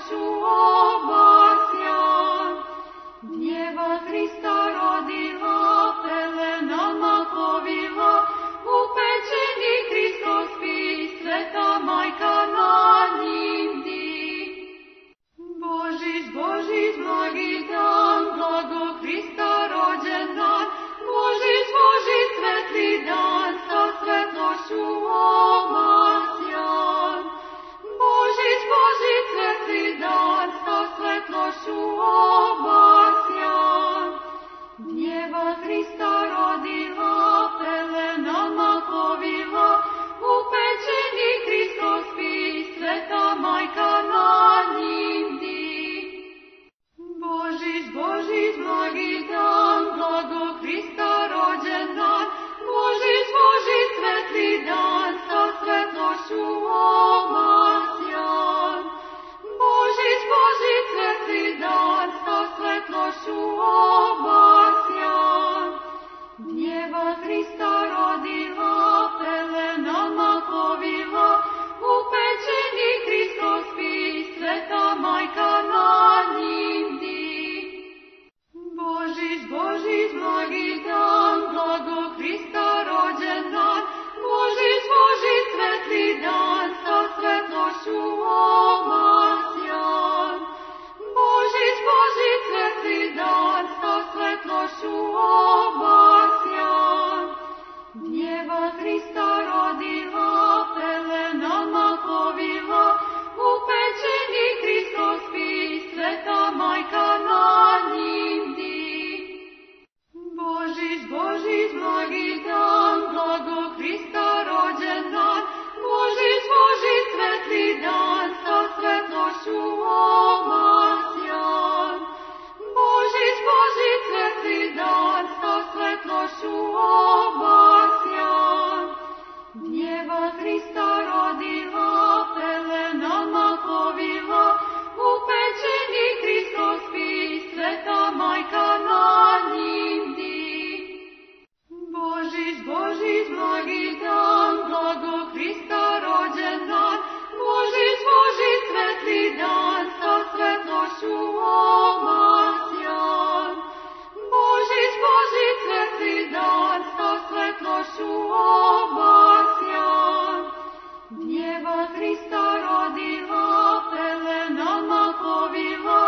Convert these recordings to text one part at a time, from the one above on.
svetlošću obasjan. Djeva Hrista rodila, pelenama povila, u pečeni Hristos spis, sveta majka na njim di. Božić, Božić, blagi dan, blago Hrista rođen dan, Božić, Božić, svetli dan, sa svetlošću obasjan. Božić, Božić, svetli dan, sa svetlošću obasjan. Djeva Hrista rodila, pelenama povila, u pečeni Hristos spis, sveta majka na njim di. Božić, Božić, blagi dan, blago Hrista rođen dan, Božić, Božić, svetli dan, sa svetlošću obasjan. Božić, Božić, svetli dan, sa svetlošću obasjan. Djeva Hrista rodila, pelenama povila, u pečeni Hristos spis, sveta majka na njim di. Božić, Božić, blagi dan, blago Hrista rođen dan, Božić, Božić, svetli dan, sa svetlošću obasjan. Božić, Božić, svetli dan, sa svetlošću obasjan. Djeva Hrista rodila, pelenama povila, u pečeni Hristos spis, sveta majka na njim di. Božić, Božić, blagi dan, blago Hrista rođen dan, Božić, Božić, svetli dan, sa svetlošću obasjan. Božić, Božić, svetli dan, sa svetlošću obasjan. Djeva Hrista rodila, pelenama povila, u pečeni Hristos spis, sveta majka na njim di. Božić, Božić, blagi dan, blago Hrista rođen dan, Božić, Božić, svetli dan, sa svetlošću obasjan. Božić, Božić, svetli dan, sa svetlošću obasjan. Djeva Hrista rodila, pelenama povila,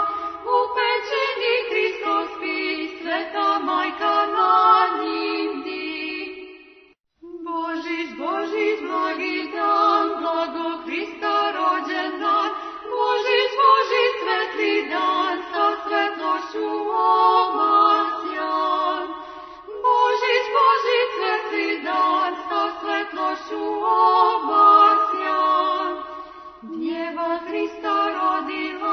u pečeni Hristos spis, sveta majka na njim di. Božić, Božić, blagi dan, blago Hrista rođen dan, Božić, Božić, svetli dan, sa svetlošću obasjan. Božić, Božić, svetli dan, sa svetlošću obasjan. Djeva Hrista rodila,